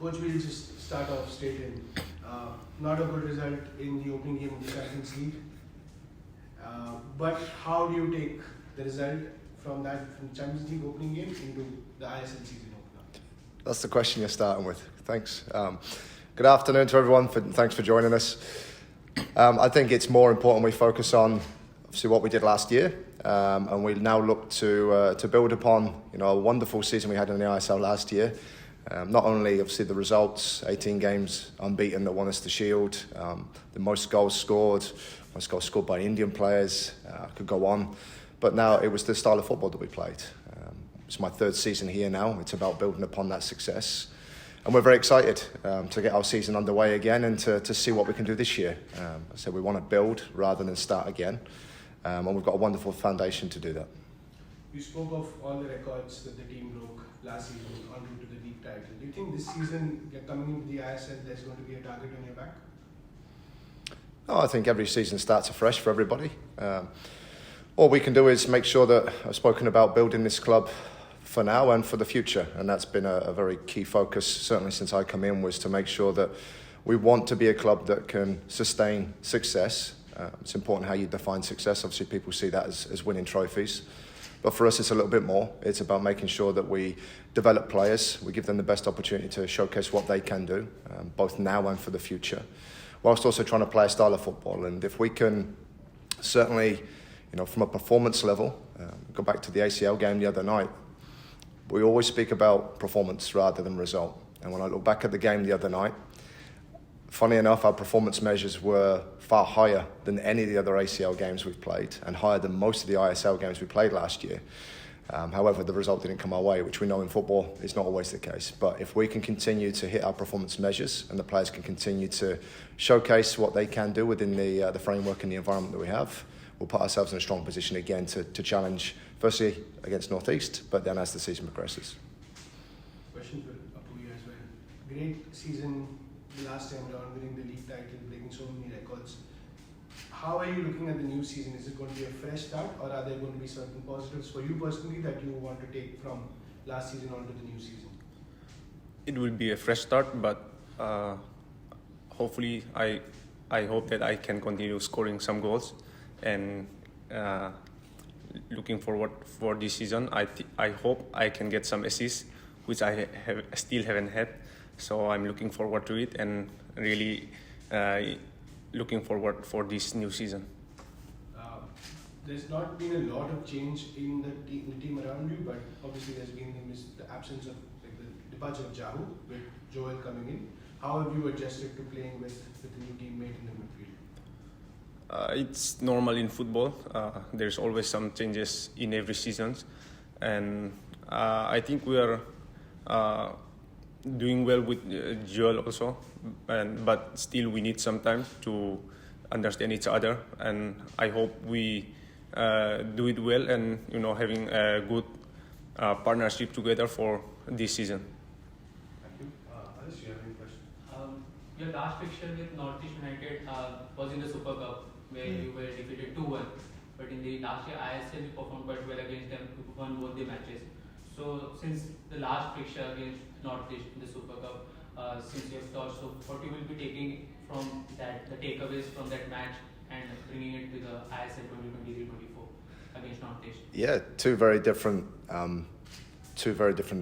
Coach, will just start off straight in. Not a good result in the opening game of the Champions League. But how do you take the result from the Champions League opening game into the ISL season opener? That's the question you're starting with. Thanks. Good afternoon to everyone. Thanks for joining us. I think it's more important we focus on obviously what we did last year, and we now look to build upon a wonderful season we had in the ISL last year. Not only obviously the results, 18 games unbeaten that won us the Shield, the most goals scored by Indian players, could go on. But now it was the style of football that we played. It's my third season here now. It's about building upon that success. And we're very excited to get our season underway again and to see what we can do this year. I said we want to build rather than start again. And we've got a wonderful foundation to do that. You spoke of all the records that the team broke last season en route to the league title. Do you think this season, coming into the ISL, there's going to be a target on your back? No, I think every season starts afresh for everybody. All we can do is make sure that I've spoken about building this club for now and for the future, and that's been a very key focus, certainly since I come in, was to make sure that we want to be a club that can sustain success. It's important how you define success. Obviously, people see that as winning trophies. But for us, it's a little bit more. It's about making sure that we develop players, we give them the best opportunity to showcase what they can do, both now and for the future, whilst also trying to play a style of football. And if we can certainly, from a performance level, go back to the ACL game the other night, we always speak about performance rather than result. And when I look back at the game the other night, funny enough, our performance measures were far higher than any of the other ACL games we've played and higher than most of the ISL games we played last year. However, the result didn't come our way, which we know in football is not always the case. But if we can continue to hit our performance measures and the players can continue to showcase what they can do within the framework and the environment that we have, we'll put ourselves in a strong position again to challenge, firstly, against NorthEast, but then as the season progresses. Question for Apuia as well. Great season the last time around, winning the league title, breaking so many records. How are you looking at the new season? Is it going to be a fresh start, or are there going to be certain positives for you personally that you want to take from last season on to the new season? It will be a fresh start, but hopefully I hope that I can continue scoring some goals, and looking forward for this season. I hope I can get some assists, which I still haven't had. So I'm looking forward to it and really looking forward for this new season. There's not been a lot of change in the team around you, but obviously there's been the absence of the departure of Jahu with Joel coming in. How have you adjusted to playing with the new teammate in the midfield? It's normal in football. There's always some changes in every season, and I think we are doing well with Joel also, but still we need some time to understand each other, and I hope we do it well and having a good partnership together for this season. Thank you. Alice, do you have any questions? Your last fixture with NorthEast United was in the Super Cup, where you were defeated 2-1, but in the last year ISL you performed quite well against them, you won both the matches. So since the last fixture against NorthEast in the Super Cup, since you have touched, so what you will be taking from that, the takeaways from that match and bringing it to the ISL 2023-24 against NorthEast? Yeah, two very different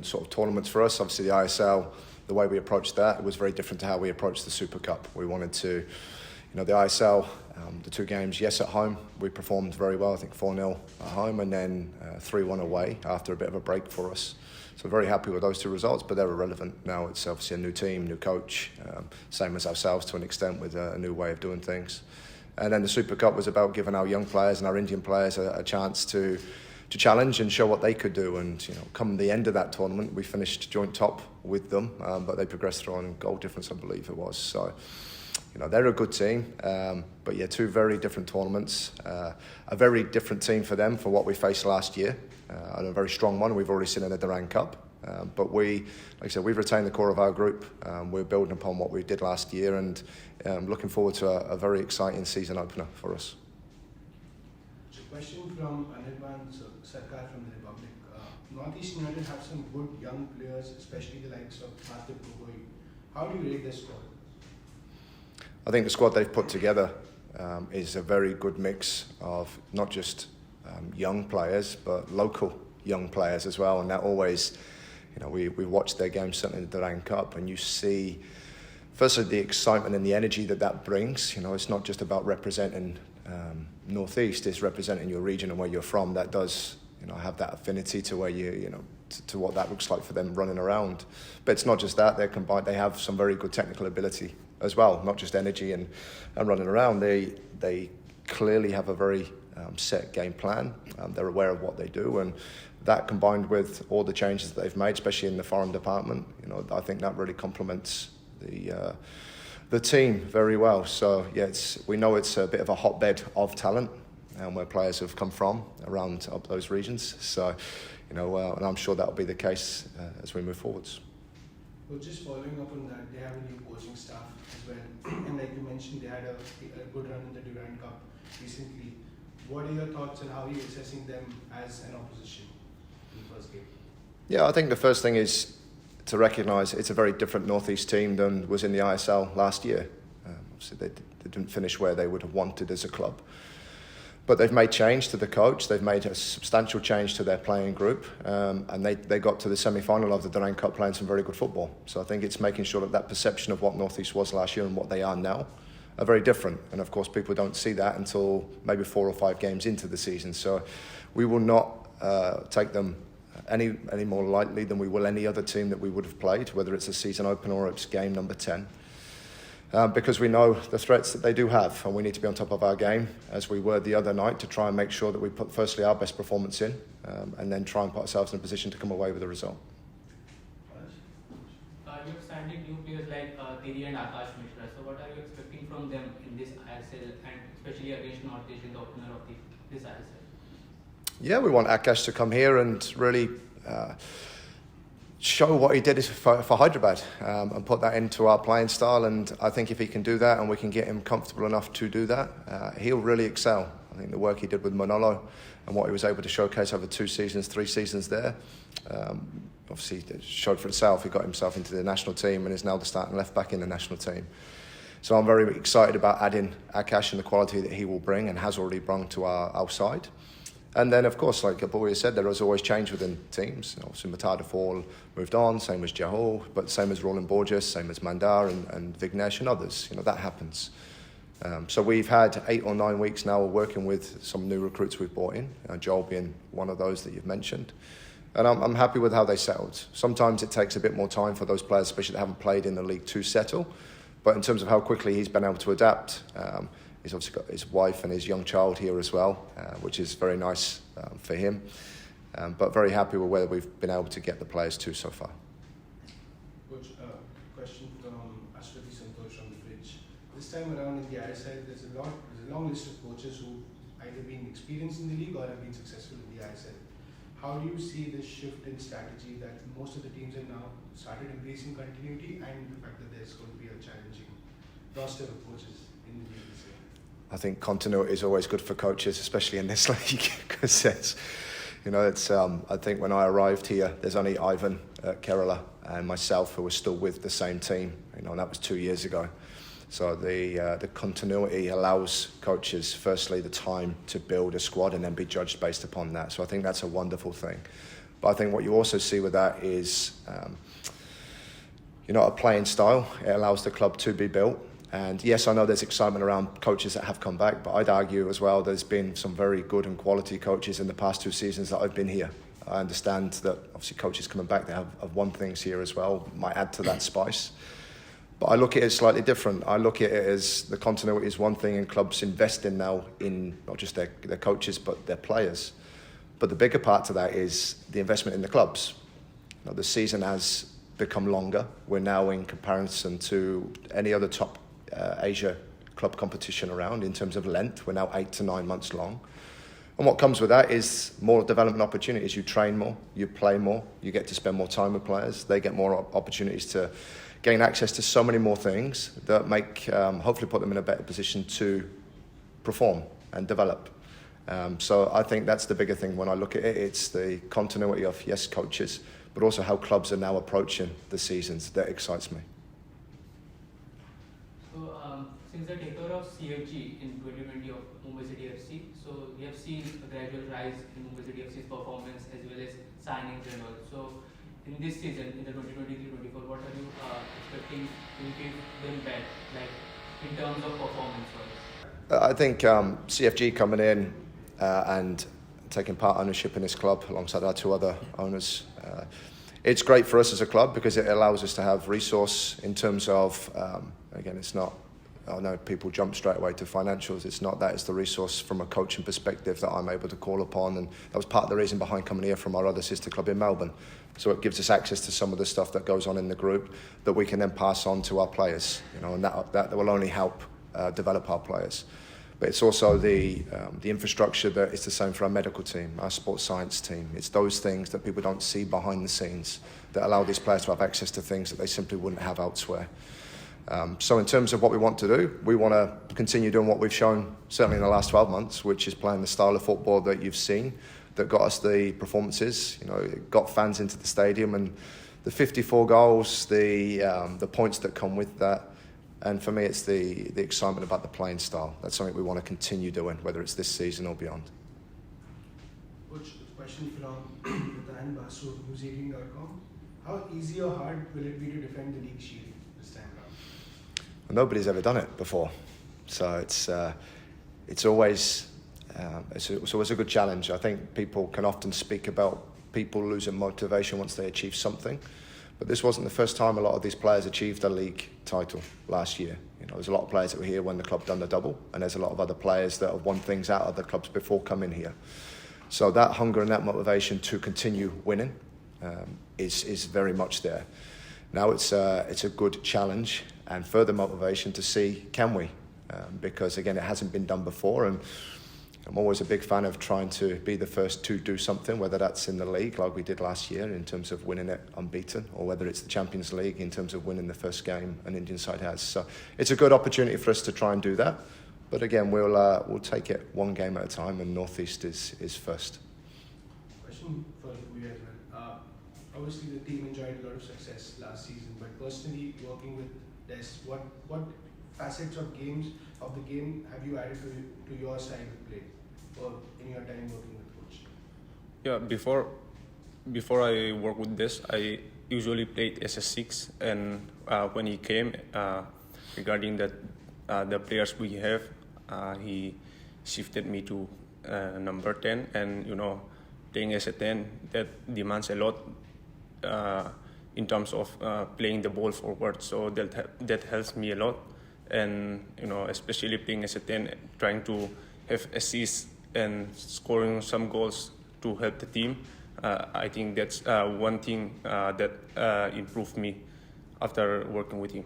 sort of tournaments for us. Obviously the ISL, the way we approached that was very different to how we approached the Super Cup. We wanted to, the ISL, the two games, yes, at home, we performed very well. I think 4-0 at home and then 3-1 away after a bit of a break for us. So very happy with those two results, but they're irrelevant now. It's obviously a new team, new coach, same as ourselves to an extent, with a new way of doing things. And then the Super Cup was about giving our young players and our Indian players a chance to challenge and show what they could do. And come the end of that tournament, we finished joint top with them, but they progressed through on goal difference, I believe it was. So they're a good team, but yeah, two very different tournaments. A very different team for them for what we faced last year, and a very strong one. We've already seen in the Durand Cup, but like I said, we've retained the core of our group. We're building upon what we did last year, and looking forward to a very exciting season opener for us. A question from Anirban Sarkar from the Republic. NorthEast United have some good young players, especially the likes of Parthiv Gogoi. How do you rate the squad? I think the squad they've put together is a very good mix of not just young players, but local young players as well. And that always, we watched their games certainly in the Durand Cup, and you see, firstly, the excitement and the energy that brings. It's not just about representing NorthEast, it's representing your region and where you're from. That does, have that affinity to where to what that looks like for them running around. But it's not just that, they're combined, they have some very good technical ability as well, not just energy and running around. They clearly have a very set game plan. They're aware of what they do, and that combined with all the changes that they've made, especially in the foreign department, I think that really complements the team very well. So yeah, we know it's a bit of a hotbed of talent, and where players have come from around up those regions. So, and I'm sure that'll be the case as we move forwards. Well, just following up on that, they have a new coaching staff as well, and like you mentioned, they had a good run in the Durand Cup recently. What are your thoughts on how you're assessing them as an opposition in the first game? Yeah, I think the first thing is to recognise it's a very different NorthEast team than was in the ISL last year. Obviously, they didn't finish where they would have wanted as a club. But they've made change to the coach, they've made a substantial change to their playing group, and they got to the semi-final of the Durand Cup playing some very good football. So I think it's making sure that perception of what NorthEast was last year and what they are now are very different. And of course, people don't see that until maybe 4 or 5 games into the season. So we will not take them any more lightly than we will any other team that we would have played, whether it's a season opener or it's game number 10. Because we know the threats that they do have, and we need to be on top of our game, as we were the other night, to try and make sure that we put firstly our best performance in, and then try and put ourselves in a position to come away with a result. You've signed new players like Tiri and Akash Mishra. So what are you expecting from them in this ISL, and especially against NorthEast in the opener of this ISL? Yeah, we want Akash to come here and really show what he did for Hyderabad and put that into our playing style. And I think if he can do that and we can get him comfortable enough to do that, he'll really excel. I think the work he did with Manolo and what he was able to showcase over 2 seasons, 3 seasons there, obviously it showed for itself. He got himself into the national team and is now the starting left back in the national team. So I'm very excited about adding Akash and the quality that he will bring and has already brought to our side. And then, of course, like Apuia said, there is always change within teams. Obviously, Matada Fall moved on, same as Jahol, but same as Roland Borges, same as Mandar and Vignesh and others. That happens. So we've had 8 or 9 weeks now of working with some new recruits we've brought in, Joel being one of those that you've mentioned. And I'm happy with how they settled. Sometimes it takes a bit more time for those players, especially that haven't played in the league, to settle. But in terms of how quickly he's been able to adapt, he's obviously got his wife and his young child here as well, which is very nice for him. But very happy with where we've been able to get the players to so far. Coach, question from Ashwati Santosh from the Bridge. This time around in the ISL, there's a long list of coaches who either been experienced in the league or have been successful in the ISL. How do you see this shift in strategy that most of the teams have now started embracing continuity, and the fact that there's going to be a challenging roster of coaches in the league this year? I think continuity is always good for coaches, especially in this league, because I think when I arrived here, there's only Ivan at Kerala and myself who were still with the same team, and that was 2 years ago. So the continuity allows coaches, firstly, the time to build a squad and then be judged based upon that. So I think that's a wonderful thing. But I think what you also see with that is, a playing style. It allows the club to be built. And yes, I know there's excitement around coaches that have come back, but I'd argue as well there's been some very good and quality coaches in the past 2 seasons that I've been here. I understand that obviously coaches coming back, they have won things here as well, might add to that spice. But I look at it slightly different. I look at it as the continuity is one thing, and clubs investing now in not just their coaches but their players. But the bigger part to that is the investment in the clubs. The season has become longer. We're now, in comparison to any other top Asia club competition around in terms of length, we're now 8 to 9 months long. And what comes with that is more development opportunities. You train more, you play more, you get to spend more time with players. They get more opportunities to gain access to so many more things that make, hopefully put them in a better position to perform and develop. So I think that's the bigger thing when I look at it. It's the continuity of, yes, coaches, but also how clubs are now approaching the seasons that excites me. since the takeover of CFG in 2020 of Mumbai City FC, so we have seen a gradual rise in Mumbai City FC's performance as well as signings and all. So in this season, in the 2023-24, what are you expecting to give them back, like in terms of performance wise? I think CFG coming in and taking part ownership in this club alongside our two other owners. It's great for us as a club because it allows us to have resource in terms of, again, it's not, I know people jump straight away to financials. It's not that. It's the resource from a coaching perspective that I'm able to call upon. And that was part of the reason behind coming here from our other sister club in Melbourne. So it gives us access to some of the stuff that goes on in the group that we can then pass on to our players, and that will only help develop our players. But it's also the infrastructure that is the same for our medical team, our sports science team. It's those things that people don't see behind the scenes that allow these players to have access to things that they simply wouldn't have elsewhere. So in terms of what we want to do, we want to continue doing what we've shown, certainly in the last 12 months, which is playing the style of football that you've seen, that got us the performances, it got fans into the stadium, and the 54 goals, the points that come with that. And for me, it's the excitement about the playing style. That's something we want to continue doing, whether it's this season or beyond. Coach, question from Ratan Basu of News18.com. How easy or hard will it be to defend the league shield this time around? Well, nobody's ever done it before, so it's always a good challenge. I think people can often speak about people losing motivation once they achieve something. But this wasn't the first time a lot of these players achieved a league title last year. There's a lot of players that were here when the club done the double, and there's a lot of other players that have won things out of the clubs before coming here. So that hunger and that motivation to continue winning is very much there. Now it's a good challenge and further motivation to see, can we? Because again, it hasn't been done before, and I'm always a big fan of trying to be the first to do something, whether that's in the league like we did last year in terms of winning it unbeaten, or whether it's the Champions League in terms of winning the first game an Indian side has. So it's a good opportunity for us to try and do that. But again, we'll take it one game at a time, and NorthEast is first. Question for Apuia as well. Obviously, the team enjoyed a lot of success last season, but personally, working with Des, what facets of the game have you added to your side of play, or in your time working with coach? Yeah, before I work with this, I usually played as a 6, and when he came, regarding the players we have, he shifted me to number 10, and playing as a 10, that demands a lot in terms of playing the ball forward, so that helps me a lot. And especially playing as a 10, trying to have assists and scoring some goals to help the team. I think that's one thing that improved me after working with him.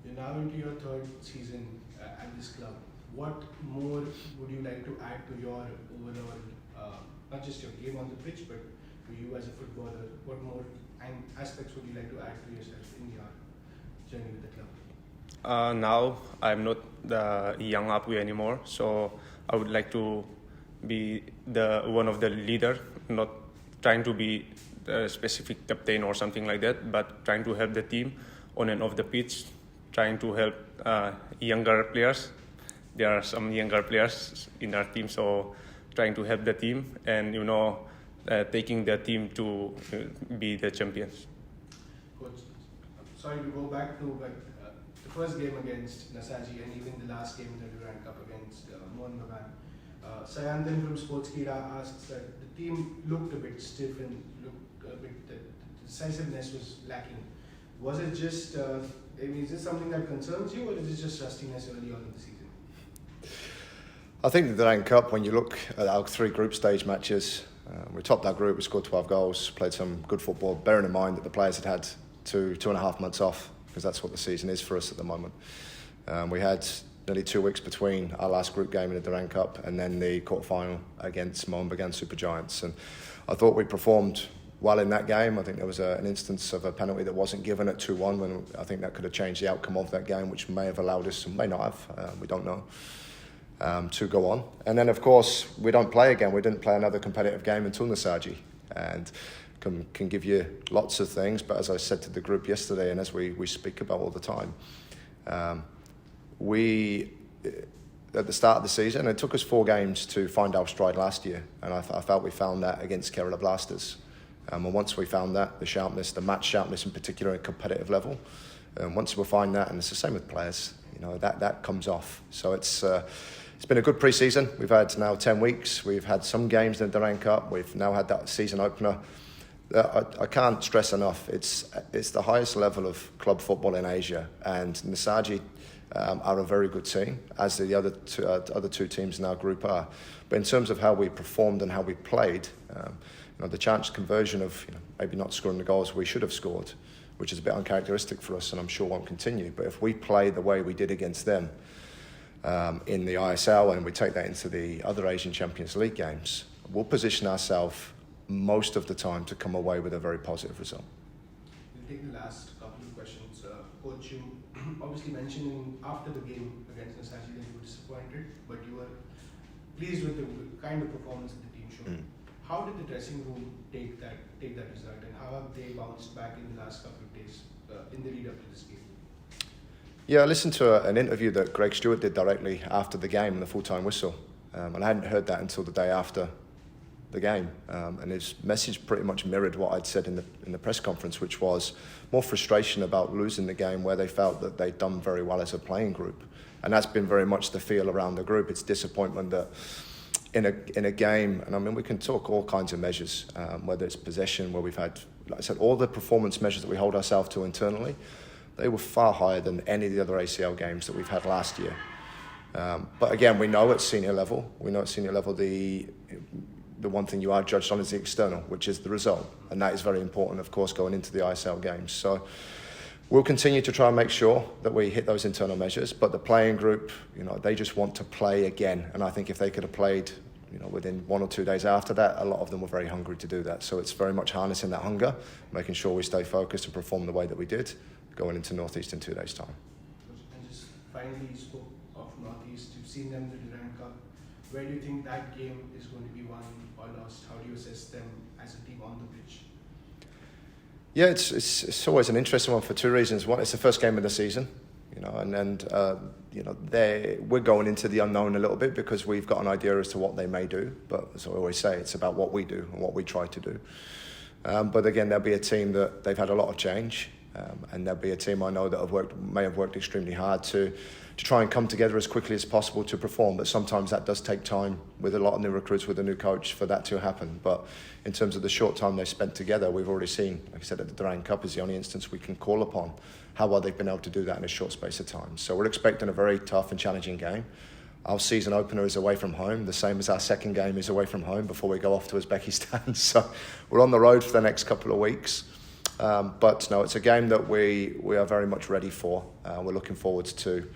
You're now into your third season at this club. What more would you like to add to your overall, not just your game on the pitch, but to you as a footballer? What more aspects would you like to add to yourself in your journey with the club? Now I'm not the young Apuia anymore, so I would like to be one of the leader, not trying to be a specific captain or something like that, but trying to help the team on and off the pitch, trying to help younger players. There are some younger players in our team, so trying to help the team and taking the team to be the champions. Coach, sorry to go back to, but the first game against Nasaji and even the last game in the Durand Cup against Mohan Bagan, Sayantan from Sportskeeda asks that the team looked a bit stiff and looked a bit, the decisiveness was lacking. Was it just, is this something that concerns you, or is it just rustiness early on in the season? I think the Durand Cup, when you look at our 3 group stage matches, we topped our group, we scored 12 goals, played some good football, bearing in mind that the players had 2.5 months off, because that's what the season is for us at the moment. We had nearly 2 weeks between our last group game in the Durand Cup and then the quarter-final against Mumbai Bagan Super Giants. And I thought we performed well in that game. I think there was an instance of a penalty that wasn't given at 2-1 when I think that could have changed the outcome of that game, which may have allowed us, may not have, we don't know, to go on. And then, of course, we don't play again. We didn't play another competitive game until Nasaji. And can give you lots of things, but as I said to the group yesterday, and as we speak about all the time, we, at the start of the season, it took us 4 games to find our stride last year, and I felt we found that against Kerala Blasters. And once we found that, the sharpness, the match sharpness in particular at competitive level, once we find that, and it's the same with players, that comes off. So it's been a good pre-season. We've had now 10 weeks. We've had some games in the Durand Cup. We've now had that season opener. I can't stress enough, it's the highest level of club football in Asia, and Nasaji are a very good team, as the other two teams in our group are. But in terms of how we performed and how we played, the chance conversion of maybe not scoring the goals we should have scored, which is a bit uncharacteristic for us and I'm sure won't continue. But if we play the way we did against them in the ISL and we take that into the other Asian Champions League games, we'll position ourselves most of the time to come away with a very positive result. We'll take the last couple of questions. Coach, you obviously mentioned after the game against Nasaji that you were disappointed, but you were pleased with the kind of performance that the team showed. How did the dressing room take that result, and how have they bounced back in the last couple of days in the lead up to this game? Yeah, I listened to an interview that Greg Stewart did directly after the game in the full-time whistle, and I hadn't heard that until the day after the game, and his message pretty much mirrored what I'd said in the press conference, which was more frustration about losing the game where they felt that they'd done very well as a playing group, and that's been very much the feel around the group. It's disappointment that in a game, and I mean we can talk all kinds of measures, whether it's possession, where we've had, like I said, all the performance measures that we hold ourselves to internally, they were far higher than any of the other ACL games that we've had last year. But again, we know at senior level, the one thing you are judged on is the external, which is the result. And that is very important, of course, going into the ISL games. So we'll continue to try and make sure that we hit those internal measures. But the playing group, they just want to play again. And I think if they could have played, within 1 or 2 days after that, a lot of them were very hungry to do that. So it's very much harnessing that hunger, making sure we stay focused and perform the way that we did going into NorthEast in 2 days' time. And just finally, you spoke of NorthEast. You've seen them in the Durand Cup. Where do you think that game is going to be won or lost? How do you assess them as a team on the pitch? Yeah, it's always an interesting one for 2 reasons. One, it's the first game of the season, we're going into the unknown a little bit because we've got an idea as to what they may do. But as I always say, it's about what we do and what we try to do. But again, there'll be a team that they've had a lot of change, and there'll be a team I know that may have worked extremely hard to try and come together as quickly as possible to perform. But sometimes that does take time with a lot of new recruits, with a new coach, for that to happen. But in terms of the short time they spent together, we've already seen, like I said, at the Durand Cup is the only instance we can call upon how well they've been able to do that in a short space of time. So we're expecting a very tough and challenging game. Our season opener is away from home, the same as our second game is away from home before we go off to Uzbekistan. So we're on the road for the next couple of weeks. But no, it's a game that we are very much ready for. We're looking forward to,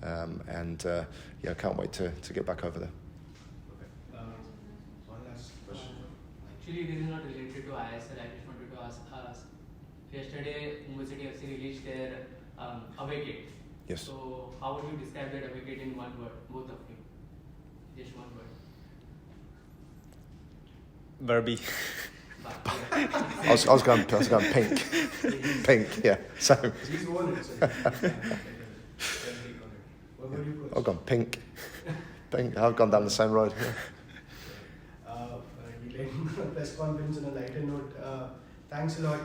can't wait to get back over there. Okay. One last question. Actually, this is not related to ISL. I just wanted to ask us. Yesterday, Mumbai City FC released their away kit. Yes. So, how would you describe that away kit in one word, both of you? Just one word. Verbi. I was going pink. Pink, yeah. Same. He's won it, so you can take on it. What were you, Coach? I've gone pink. Pink. I've gone down the same road. We'll end the press conference on a lighter note. Thanks a lot,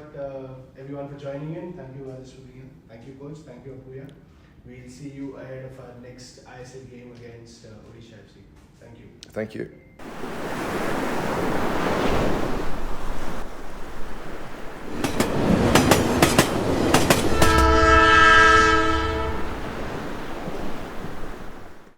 everyone, for joining in. Thank you, Alice, for being here. Thank you, Coach. Thank you, Apuia. We'll see you ahead of our next ISL game against Odisha FC. Thank you. Thank you.